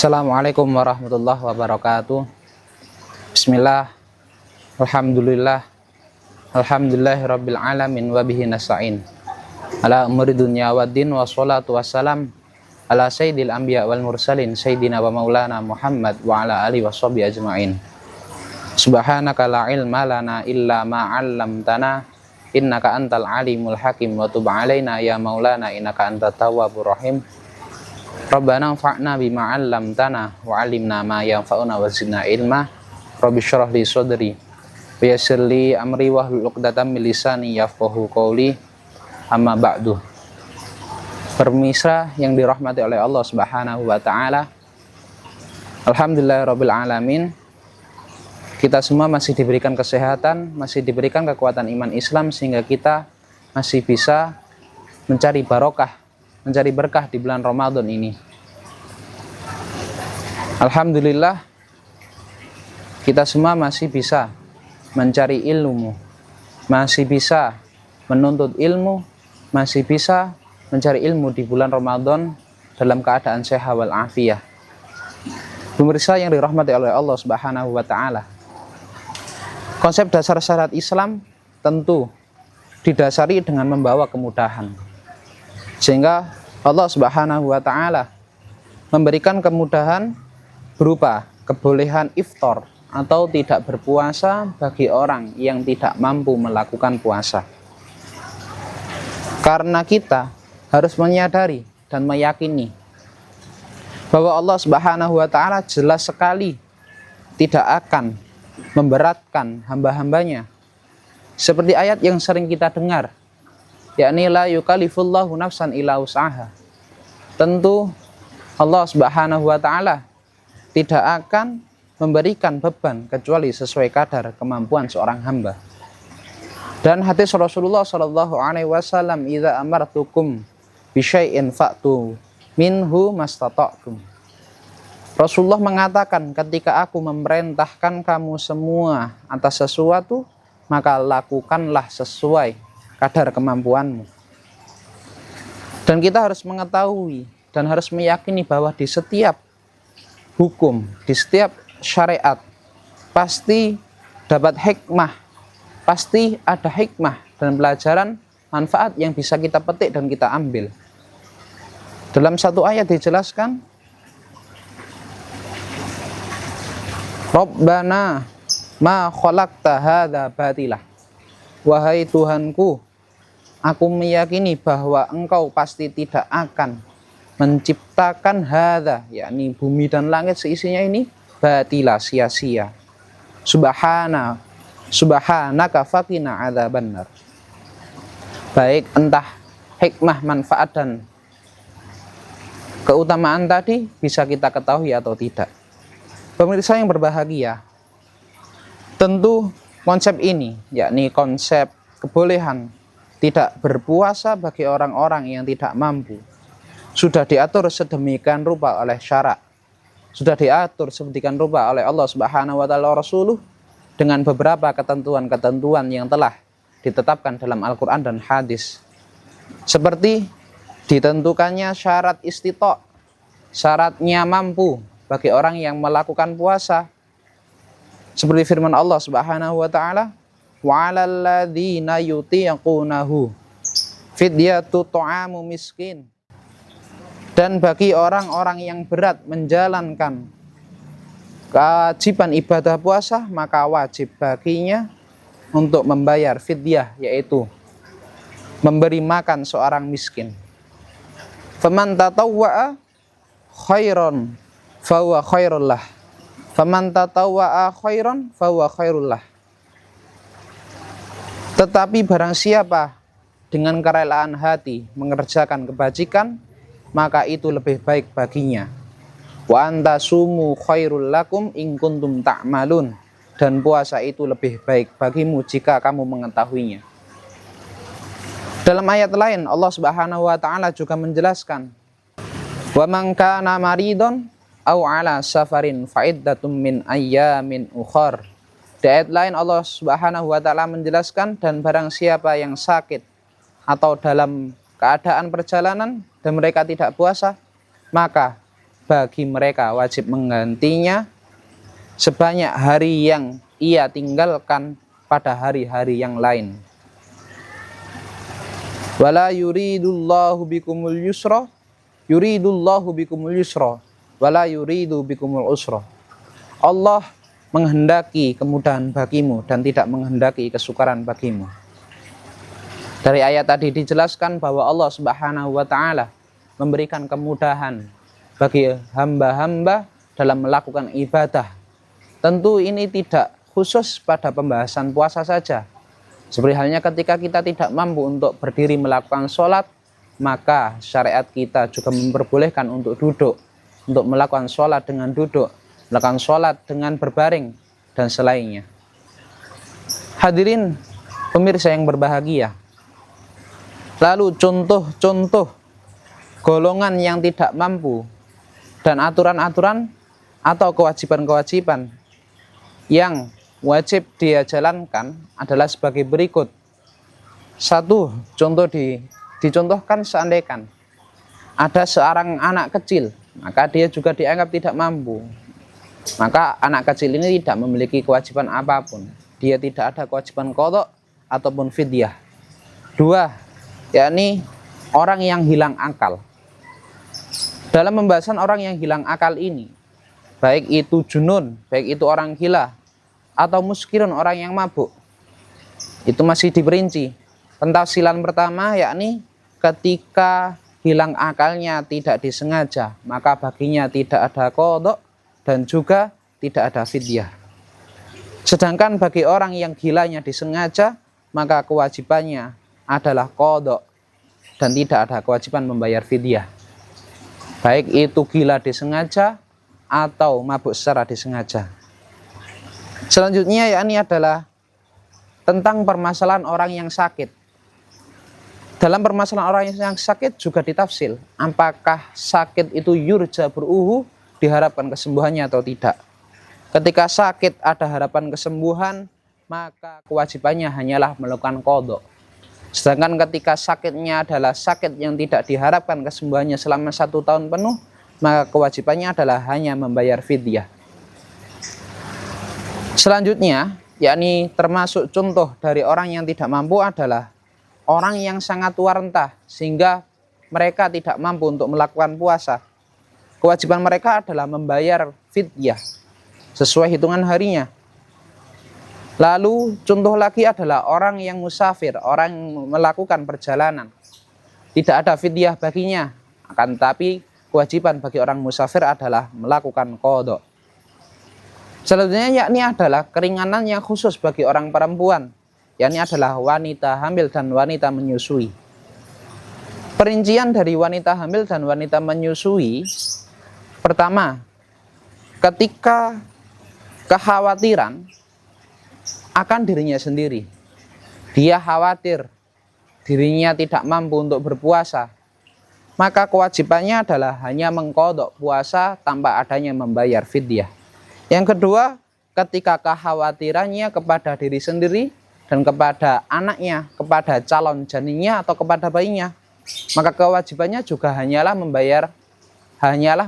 Assalamualaikum warahmatullahi wabarakatuh. Bismillah, alhamdulillah, alhamdulillahirabbil alamin wa bihi nasta'in. Ala umuri dunya waddin wassalatu wassalam ala sayyidil anbiya wal mursalin sayyidina wa maulana Muhammad wa ala alihi washabihi ajmain. Subhanaka la ilma lana illa ma 'allamtana innaka antal alimul hakim wa tub alaina ya maulana innaka antat tawwabur rahim. Rabbana anfa'na bima 'allamtana wa 'allimna ma yanfa'una wa zidna ilma. Rabbi shrah li sadri wa yassir li amri wahlul 'uqdatam min lisani yafqahu qawli. Amma ba'du. Pemirsa yang dirahmati oleh Allah Subhanahu wa taala. Alhamdulillahirabbil alamin. Kita semua masih diberikan kesehatan, masih diberikan kekuatan iman Islam sehingga kita masih bisa mencari barokah, mencari berkah di bulan Ramadan ini. Alhamdulillah, kita semua masih bisa mencari ilmu, masih bisa menuntut ilmu, masih bisa mencari ilmu di bulan Ramadan dalam keadaan sehat wal afiyah. Pemirsa yang dirahmati oleh Allah Subhanahu wa taala. Konsep dasar syariat Islam tentu didasari dengan membawa kemudahan. Sehingga Allah Subhanahu wa taala memberikan kemudahan berupa kebolehan iftar atau tidak berpuasa bagi orang yang tidak mampu melakukan puasa. Karena kita harus menyadari dan meyakini bahwa Allah Subhanahu wa taala jelas sekali tidak akan memberatkan hamba-hambanya. Seperti ayat yang sering kita dengar, yakni la yukallifullahu nafsan illa wus'aha. Tentu Allah Subhanahu wa taala tidak akan memberikan beban kecuali sesuai kadar kemampuan seorang hamba. Dan hadis Rasulullah sallallahu alaihi wasallam, idza amartukum bi syai'in fa'tu minhu mastata'tum. Rasulullah mengatakan, ketika aku memerintahkan kamu semua atas sesuatu, maka lakukanlah sesuai kadar kemampuanmu. Dan kita harus mengetahui dan harus meyakini bahwa di setiap hukum, di setiap syariat pasti dapat hikmah, pasti ada hikmah dan pelajaran manfaat yang bisa kita petik dan kita ambil. Dalam satu ayat dijelaskan, Rabbana ma khalaqta hadza batilah. Wahai Tuhanku, aku meyakini bahwa Engkau pasti tidak akan menciptakan hadza, yakni bumi dan langit seisinya ini, batila, sia-sia. Subhanaka faqina adzabannar. Baik entah hikmah, manfaat dan keutamaan tadi bisa kita ketahui atau tidak. Pemirsa yang berbahagia, tentu konsep ini, yakni konsep kebolehan tidak berpuasa bagi orang-orang yang tidak mampu, sudah diatur sedemikian rupa oleh syarak, sudah diatur sedemikian rupa oleh Allah Subhanahu wa taala Rasuluh dengan beberapa ketentuan-ketentuan yang telah ditetapkan dalam Al-Quran dan hadis. Seperti ditentukannya syarat istita', syaratnya mampu bagi orang yang melakukan puasa. Seperti firman Allah Subhanahu wa taala, wa 'alal ladzina yutiqunahu fidyatu ta'amu miskin. Dan bagi orang-orang yang berat menjalankan kewajiban ibadah puasa, maka wajib baginya untuk membayar fidyah, yaitu memberi makan seorang miskin. Faman tatawwa'a khairan fahuwa khairul lah. Faman tatawwa'a khairan fahuwa khairul lah. Tetapi barang siapa dengan kerelaan hati mengerjakan kebajikan, maka itu lebih baik baginya. Wa antasumu khairul lakum in kuntum ta'malun. Dan puasa itu lebih baik bagimu jika kamu mengetahuinya. Dalam ayat lain Allah Subhanahu wa taala juga menjelaskan, wa man kana maridon aw ala safarin fa'iddatum min ayyamin ukhar. Di ayat lain Allah Subhanahu wa taala menjelaskan, dan barang siapa yang sakit atau dalam keadaan perjalanan dan mereka tidak puasa, maka bagi mereka wajib menggantinya sebanyak hari yang ia tinggalkan pada hari-hari yang lain. Wala yuridullahu bikumul yusra wala yuridu bikumul usra. Allah menghendaki kemudahan bagimu dan tidak menghendaki kesukaran bagimu. Dari ayat tadi dijelaskan bahwa Allah Subhanahu wa taala memberikan kemudahan bagi hamba-hamba dalam melakukan ibadah. Tentu ini tidak khusus pada pembahasan puasa saja. Seperti halnya ketika kita tidak mampu untuk berdiri melakukan sholat, maka syariat kita juga memperbolehkan untuk duduk, untuk melakukan sholat dengan duduk, melakukan sholat dengan berbaring, dan selainnya. Hadirin pemirsa yang berbahagia, lalu contoh-contoh golongan yang tidak mampu dan aturan-aturan atau kewajiban-kewajiban yang wajib dia jalankan adalah sebagai berikut. Satu, contoh dicontohkan seandainya ada seorang anak kecil, maka dia juga dianggap tidak mampu. Maka anak kecil ini tidak memiliki kewajiban apapun. Dia tidak ada kewajiban qadha ataupun fidyah. Dua, yakni orang yang hilang akal. Dalam pembahasan orang yang hilang akal ini, baik itu junun, baik itu orang gila, atau muskirun, orang yang mabuk, itu masih diperinci. Pentafsilan pertama yakni ketika hilang akalnya tidak disengaja, maka baginya tidak ada qadha dan juga tidak ada fidyah. Sedangkan bagi orang yang gilanya disengaja, maka kewajibannya adalah qadha dan tidak ada kewajiban membayar fidyah. Baik itu gila disengaja atau mabuk secara disengaja. Selanjutnya yakni adalah tentang permasalahan orang yang sakit. Dalam permasalahan orang yang sakit juga ditafsil, apakah sakit itu yurja beruhu, diharapkan kesembuhannya atau tidak. Ketika sakit ada harapan kesembuhan, maka kewajibannya hanyalah melakukan qadha. Sedangkan ketika sakitnya adalah sakit yang tidak diharapkan kesembuhannya selama 1 tahun penuh, maka kewajibannya adalah hanya membayar fidyah. Selanjutnya, yakni termasuk contoh dari orang yang tidak mampu adalah orang yang sangat tua renta sehingga mereka tidak mampu untuk melakukan puasa. Kewajiban mereka adalah membayar fidyah sesuai hitungan harinya. Lalu contoh lagi adalah orang yang musafir, orang yang melakukan perjalanan. Tidak ada fidyah baginya, akan tetapi kewajiban bagi orang musafir adalah melakukan qadha. Selanjutnya yakni adalah keringanan yang khusus bagi orang perempuan, yakni adalah wanita hamil dan wanita menyusui. Perincian dari wanita hamil dan wanita menyusui, pertama, ketika kekhawatiran akan dirinya sendiri, dia khawatir dirinya tidak mampu untuk berpuasa, maka kewajibannya adalah hanya mengqadha puasa tanpa adanya membayar fidyah. Yang kedua, ketika kekhawatirannya kepada diri sendiri dan kepada anaknya, kepada calon janinnya atau kepada bayinya, maka kewajibannya juga hanyalah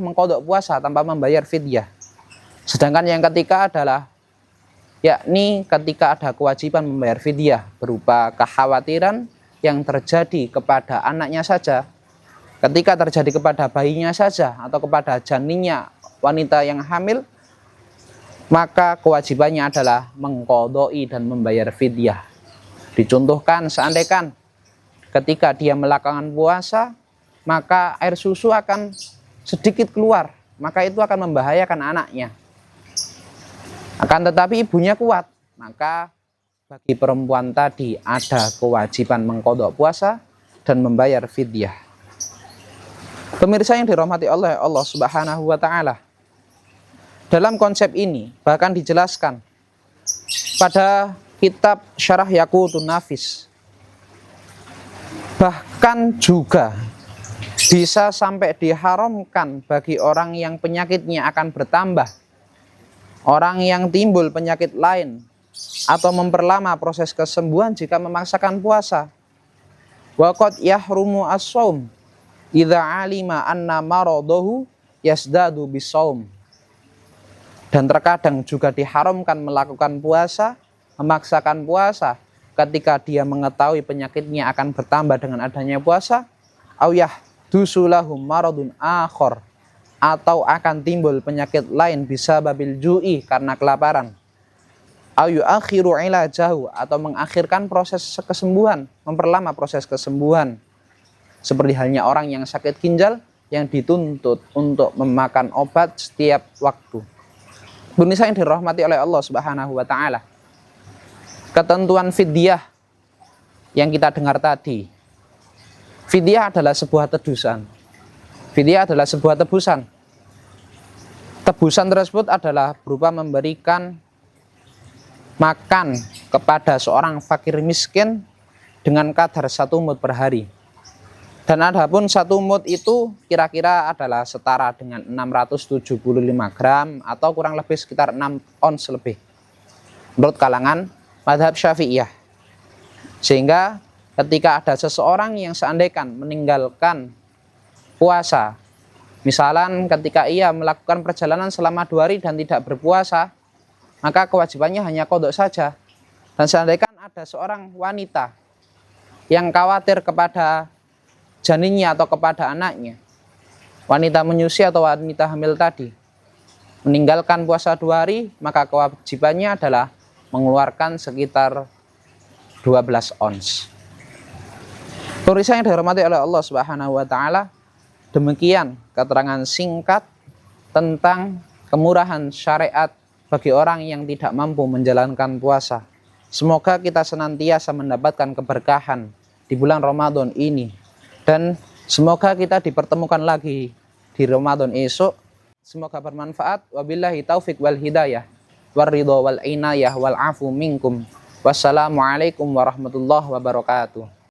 mengqadha puasa tanpa membayar fidyah. Sedangkan yang ketiga adalah yakni ketika ada kewajiban membayar fidyah berupa kekhawatiran yang terjadi kepada anaknya saja, ketika terjadi kepada bayinya saja atau kepada janinnya wanita yang hamil, maka kewajibannya adalah mengqadha'i dan membayar fidyah. Dicontohkan seandainya ketika dia melakukan puasa, maka air susu akan sedikit keluar, maka itu akan membahayakan anaknya. Akan tetapi ibunya kuat, maka bagi perempuan tadi ada kewajiban mengqadha puasa dan membayar fidyah. Pemirsa yang dirahmati oleh Allah Subhanahu wa taala, dalam konsep ini bahkan dijelaskan pada kitab Syarah Yaqutun Nafis. Bahkan juga bisa sampai diharamkan bagi orang yang penyakitnya akan bertambah, orang yang timbul penyakit lain, atau memperlama proses kesembuhan jika memaksakan puasa. Wa qad yahrumu as-shaum idza alima anna maradahu yasdadu bisaum. Dan terkadang juga diharamkan melakukan puasa, memaksakan puasa ketika dia mengetahui penyakitnya akan bertambah dengan adanya puasa, au yahdusulahum maradun akhar, atau akan timbul penyakit lain bisa babil ju'i karena kelaparan, au yuakhiru ilajahu, atau mengakhirkan proses kesembuhan, memperlama proses kesembuhan, seperti halnya orang yang sakit ginjal yang dituntut untuk memakan obat setiap waktu. Pemirsa yang dirahmati oleh Allah Subhanahu wa taala, ketentuan fidyah yang kita dengar tadi, fidyah adalah sebuah tebusan. Fidyah adalah sebuah tebusan. Tebusan tersebut adalah berupa memberikan makan kepada seorang fakir miskin dengan kadar 1 mud per hari. Dan adapun 1 mud itu kira-kira adalah setara dengan 675 gram atau kurang lebih sekitar 6 ons lebih menurut kalangan mazhab Syafi'iyah. Sehingga ketika ada seseorang yang seandainya meninggalkan puasa, misalnya ketika ia melakukan perjalanan selama 2 hari dan tidak berpuasa, maka kewajibannya hanya qodok saja. Dan seandainya ada seorang wanita yang khawatir kepada janinnya atau kepada anaknya, wanita menyusui atau wanita hamil tadi, meninggalkan puasa 2 hari, maka kewajibannya adalah mengeluarkan sekitar 12 ons. Pemirsa yang dihormati oleh Allah Subhanahu wa taala, demikian keterangan singkat tentang kemurahan syariat bagi orang yang tidak mampu menjalankan puasa. Semoga kita senantiasa mendapatkan keberkahan di bulan Ramadan ini, dan semoga kita dipertemukan lagi di Ramadan esok. Semoga bermanfaat. Wabillahi taufik wal hidayah, waridho wal inayah wal afu minkum. Wassalamualaikum warahmatullahi wabarakatuh.